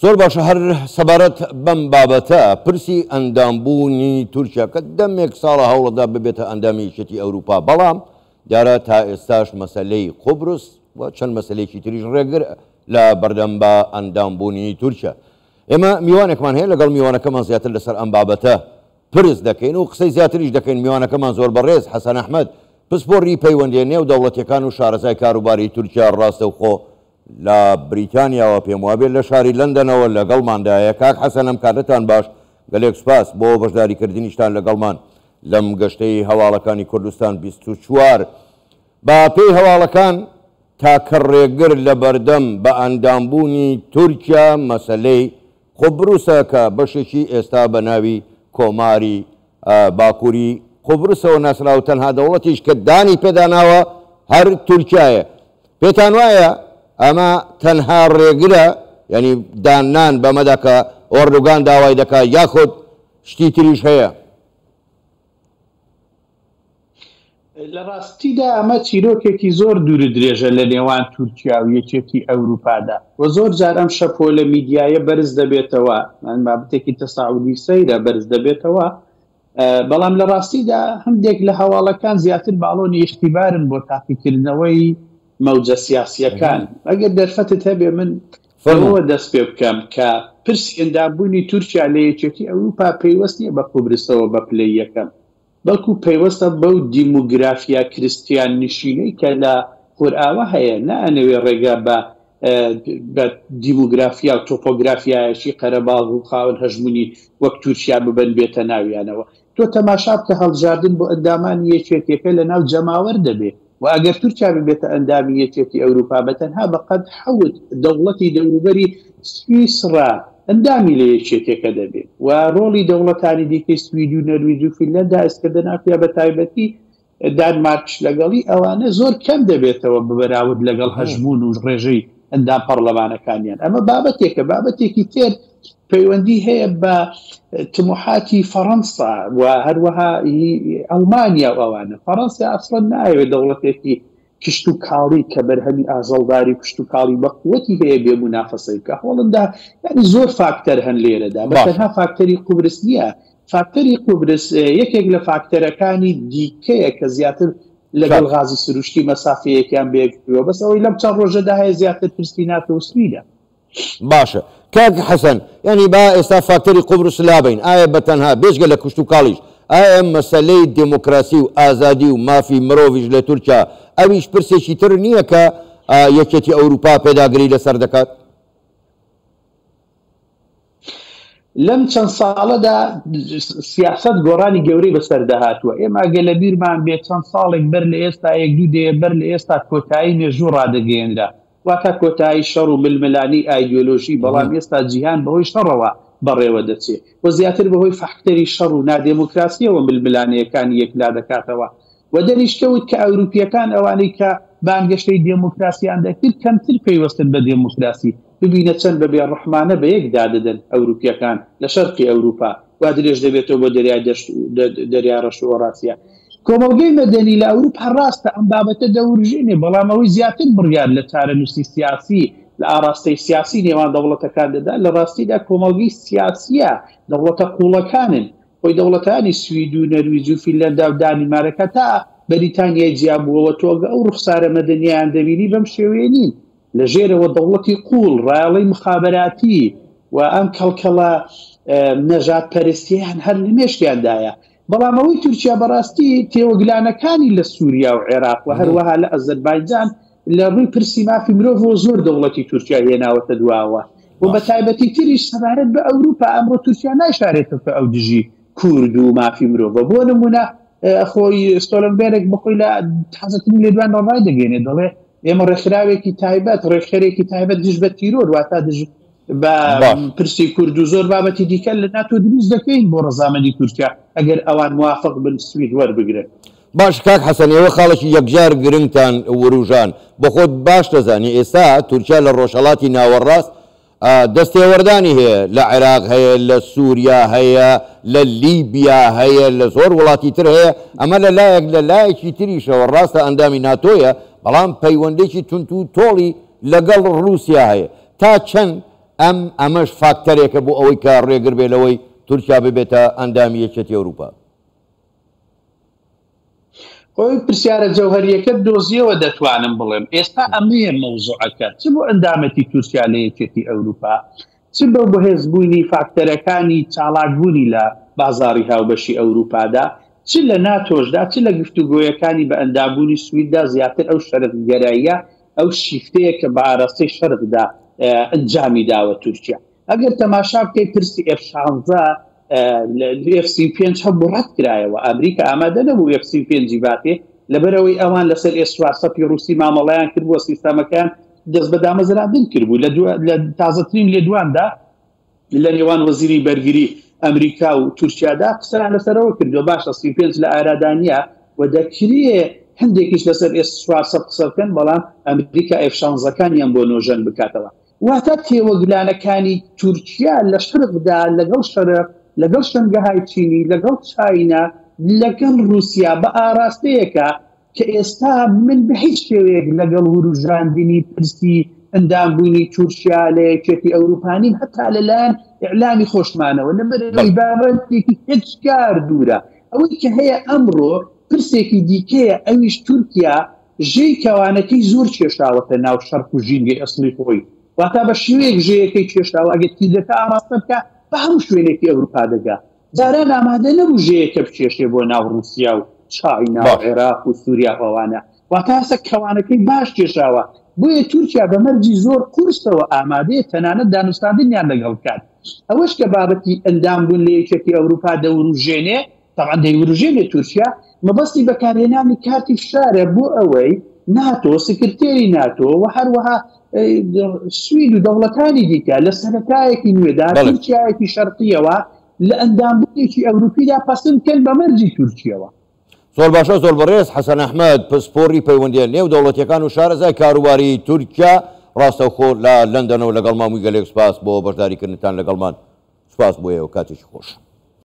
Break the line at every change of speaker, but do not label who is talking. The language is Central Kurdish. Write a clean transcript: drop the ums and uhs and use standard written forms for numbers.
زۆر باشە هەر سەبارەت بەم بابەتە پرسی ئەندامبوونی تورکیا کە دەمێک ساڵە هەوڵەدا ببێتە ئەندامی یەکێتی ئەوروپا، بەڵام دیارە تا ئێستاش مەسەلەی قوبرس و چەند مەسەلەیەکی تریش ڕێگر لە بەردەم بە ئەندامبوونی تورکیا. ئێمە میوانێکمان هەیە لەگەڵ میوانەکەمان زیاتر لەسەر ئەم بابەتە پرس دەکەین و قسەی زیاتریش دەکەین. میوانەکەمان زۆر بەڕێز حەسەن ئەحمەد پسپۆڕی پەیوەندی نێو دەوڵەتیەکان و شارەزای کاروباری تورکیا ڕاستە و خۆ لە بریتانیاوە پێم وابێت لە شاری لەندەنەوە لەگەڵماندایە. کاک حەسەن ئەم کاتتان باش، گەلێک سوپاس بۆ بەشداریکردنیشتان لەگەڵمان لەم گەشتەی هەواڵەکانی کوردستان 24. با پێی هەواڵەکان تاکە ڕێگر لە بەردەم بە ئەندامبوونی تورکیا مەسەلەی قوبروسە کە بەشێکی ئێستا بە ناوی کۆماری باکووری قوبروسەوە ناسراوە، تەنها دەوڵەتیش کە دانی پێداناوە هەر تورکیایە. پێتان وایە ئەمە تەنها ڕێگرە، یعنی دانان بەمەدا کە ئۆردوگان داوای دەکات یاخود شتی تریش هەیە؟
لە ڕاستیدا ئەمە چیرۆکێکی زۆر دوور درێژە لە نێوان تورکیا و یەکێتی ئەوروپادا و زۆر جار ئەم شەپۆ لە میدیایە بەرز دەبێتەوە، بابەتێکی تەساعودی سەیرە بەرز دەبێتەوە، بەڵام لە ڕاستیدا هەندێک لە هەواڵەکان زیاتر باڵۆنی ئیختیبارن بۆ تاقیکردنەوەی مەوجە سیاسیەکان. ئەگەر دەرفەتت هەبێ من ئەوە دەست پێ بکەم کە پرسی ئەندامبوونی تورکیا لە یەکێتی ئەوروپا پەیوەست نیە بە قوبرسەوە بە پلەی یەکەم، بەڵکو پەیوەستە بەو دیموگرافیا کریستیان نشینەی کە لە قورئاوە هەیە، نەئەنەوێ ڕێگا بە دیموگرافیا و تۆپۆگرافیایەکی قەرەباڵغ و خاوەن هەژمونی وەک تورکیا ببەن بێتە ناویانەوە. تۆ تەماشا بکە هەڵبژاردن بۆ ئەندامانی یەکێتیەکە لە ناو جەماوەر دەبێت و ئەگەر تورکیا ببێتە ئەندامی یەکێتی ئەوروپا بەتەنها بەقەد حەوت دەوڵەتی دەوروبەری سویسرا ئەندامی لە یەکێتێکە دەبێت و ڕۆڵی دەوڵەتانی دیکەی سوید و نەرویج و فینلەندا ئەسکردناپیا بە تایبەتی دانمارک لەگەڵی ئەوانە زۆر کەم دەبێتەوە ببەراورد لەگەڵ هەژمون و ڕێژەی ئەندام پەرلەمانەکانیان. ئەمە بابەتێکە، بابەتێکی تر پەیوەندی هەیە بە تموحاتی فەڕەنسا و هەروەها ئەڵمانیا و ئەوانە. فەڕەنسا ئەسڵەن نایەوێت دەوڵەتێکی کشت و کاڵی کە بەرهەمی ئازەڵداری کشت و کاڵی بە قووەتی هەیە بێ منافەسەی بکە. هۆڵندا یعنی زۆر فاکتەر هەن لێرەدا، بەتەنها فاکتەری قوبرس نییە. فاکتەری قوبرس یەکێک لە فاکتەرەکانی دیکەیە کە زیاتر لەگەڵ غازی سروشتی مەسافەیەکیان بێکوە، بەس ئەوەی لەم چەند ڕۆژەدا هەیە زیاتر پرسی ناتۆ و سویدە.
باشە کاک حەسەن، یعنی با ئێستا فاکتەری قوبرس لابین، ئایا بەتەنها بێژگە لە کوشت و کاڵیش ئایا مەسەلەی دموکراسی و ئازادی و مافی مرۆڤیش لە تورکیا ئەویش پرسێکی تر نییە کە یەکێتی ئەوروپا پێداگری لەسەر دەکات؟
لەم چەند ساڵەدا سیاست گۆڕانی گەورەی بەسەردەهاتووە. ئێمە ئەگە لە بیرمان بێت چەند ساڵێک بەر لە ئێستا یەک دوو دێ بەر لە ئێستا کۆتایی مێژوو ڕادەگەێنرا، واتە کۆتایی شەڕ و ململانی ئایدیۆلۆژی، بەڵام ئێستا جیهان بەهۆی شەڕەوە بەڕێوە دەچێت و زیاتر بەهۆی فاکتەری شەڕ و نادێموکراسیەوە ململانەیەکانی یەکلا دەکاتەوە و دەریشکەوت کە ئەوروپیەکان ئەوانەی کە بانگەشتەی دێموکراسیان دەکرد کەمتر پەیوەستن بە دێموکراسی. ببینە چەند بەبێ ڕەحمانە بە یەکدا دەدەن ئەوروپیەکان لە شەرقی ئەوروپا وا درێژ دەبێتەوە بۆ دەریای ڕەش و ئۆڕاسیا. کۆمەڵگەی مەدەنی لە ئەوروپا ڕاستە ئەم بابەتە دەوروژێنێ، بەڵام ئەوەی زیاتر بڕیار لە چارەنووسی سیاسی لە ئاراستەی سیاسی نێوان دەوڵەتەکان دەدا. لە ڕاستیدا کۆمەڵگەی سیاسیە دەوڵەتە قوڵەکانن، خۆی دەوڵەتانی سوید و نەرویج و فینلەندا و دانیمارەکە تا بەریتانیای جیابووەوە تۆگە ئەو ڕوخسارە مەدەنییان دەبینی بەم شێوەیە نین. لە ژێرەوە دەوڵەتی قوڵ ڕایڵەی مخابەراتی و ئەم کەڵکەڵە نەژاد پەرستیان هەر لە مێشکیاندایە. بەڵام ئەوەی تورکیا بەڕاستی تێوەگلانەکانی لە سووریا و عێراق و هەروەها لە ئەزەربایجان لە ڕووی پرسی مافی مرۆڤ زۆر دەوڵەتی تورکیا هێناوەتە دواوە و بە تایبەتی تریش سەبارەت بە ئەوروپا ئەمڕۆ تورکیا ناشارێتەوە ئەو دژی کورد و مافی مرۆڤە. بۆ نمونە خۆی ستۆلنبێرێک بخۆی لە حەزەتنی لێ دوان ڕای دەگەێنێ، دەڵێ ئێمە ڕێکخراوێکی تایبەت ڕێکخەرێکی تایبەت دژ بە تیرۆر واتە دژ بە پرسی کورد و زۆر بابەتی دیکە لە ناتۆ دروست دەکەین بۆ ڕەزامەندی تورکیا ئەگەر ئەوان موافق بن سوید وەربگرن.
باش کاک حەسەن، ئێوە خاڵێکی یەکجار گرنگتان وروژان بۆ خۆت باش دەزانی ئێستا تورکیا لە ڕۆژهەڵاتی ناوەڕاست دەستێوەردانی هەیە، لە عێراق هەیە، لە سووریا هەیە، لە لیبیا هەیە، لە زۆر وڵاتی تر هەیە. ئەمە لە لایەکی تریشەوە ڕاستە ئەندامی ناتۆیە، بەڵام پەیوەندێکی تونت و تۆڵی لەگەڵ رووسیا هەیە. تا چەند ئەمەش فاکتەرێکە بۆ ئەوەی کە ڕێگر بێ لەوەی تورکیا ببێتە ئەندامی یەکێتی ئەوروپا.
خۆی پرسیارە جەوهەریەکە دۆزیەوە دەتوانم بڵێم ئێستا ئەمەیە مەوزوعەکە چ بۆ ئەندامەتی تورکیا لە یەکێتی ئەوروپا چ بە بەهێزبوونی فاکتەرەکانی چالاکبوونی لە بازاڕی هاوبەشی ئەوروپادا چ لە ناتۆشدا چ لە گفتوگۆیەکانی بە ئەندامبوونی سویددا زیاتر ئەو شەرەتگەراییە ئەو شیفتەیە کە بە ئاراستەی شەرقدا ئەنجامی داوە تورکیا. ئەگەر تەماشا بکەی پرسی F-16 F-35 هەبوو ڕەت کرایەوە ئەمریکا ئامادە نەبوو F-35 باتێ لەبەرەوەی ئەوان لەسەر S-400 ڕووسی مامەڵەیان کردبووە سیستەمەکان دەست بە دامەزراندن کردبوو لە تازەترین لێدواندا لە نێوان وەزیری بەرگری ئەمریکا و تورکیادا قسەیان لەسەرەوە کردووە باشە 35 لە ئارادانیا و دەکرێ هەندێکیش لەسەر S-400 قسە بکەن بەڵام ئەمریکا F-16ەکانیان بۆ نۆژەن بکاتەوە. واتە تێوەگلانەکانی تورکیا لە شەرقدا لەگەڵ شەرق لەگەڵ شەنگەهای چینی لەگەڵ چاینا لەگەڵ رووسیا بە ئاراستەیەکە کە ئێستا من بە هیچ شێوەیەک لەگەڵ وروژاندنی پرسی ئەندامبوونی تورکیا لە یەکێتی ئەوروپانین هەتا لەلایەن ئیعلامی خۆشمانەوە لەبەرەوەی بابەتێکی هیچ کار دوورە ئەوەی کە هەیە ئەمڕۆ پرسێکی دیکەیە ئەویش تورکیا ژێی کەوانەکەی زۆر کێشاوەتە ناو شەرق و ژینگەی ئەسڵی خۆی واتە بە شێوەیەک ژەیەکەی کێشاوە ئەگەر تیلەکە ئاراستە بکە بە هەموو شوێنێکی ئەوروپا دەگا جاران ئامادە نەبوو ژەیەکە بکێشێ بۆ ناو رووسیا و چاینا و عێراق و سووریا ئەوانە واتە هەسە کەوانەکەی باش کێشاوە بۆیە تورکیا بە مەرجی زۆر قورسەوە ئامادەیە تەنانەت دانوستاندنیان لەگەڵ کات ئەوەش کە بابەتی ئەندامبوون لە یەکێتی ئەوروپا دەوروژێنێ طبعا دەیوروژێنێ تورکیا مەبەستی بەکارهێنانی کارتی فشارە بۆ ئەوەی ناتۆ سکرتێری ناتۆ و هەروەها سوید و دەوڵەتانی دیکە لە سەرەتایەکی نوێدا تورکیایەکی شەرقیەوە لە ئەندامبوونێکی ئەوروپیدا پەسەند بکەن بە مەرجی تورکیەوە.
زۆر باشە زۆر بەڕێز حەسەن ئەحمەد پسپۆڕی پەیوەندیە نێو دەوڵەتیەکان و شارەزای کاروباری تورکیا ڕاستەوخۆ لە لەندەنەوە لەگەڵ مامووی گەلێک سپاس بۆ بەشداریکردنتان لەگەڵمان سپاس بۆ ئێوە کاتێکی خۆش.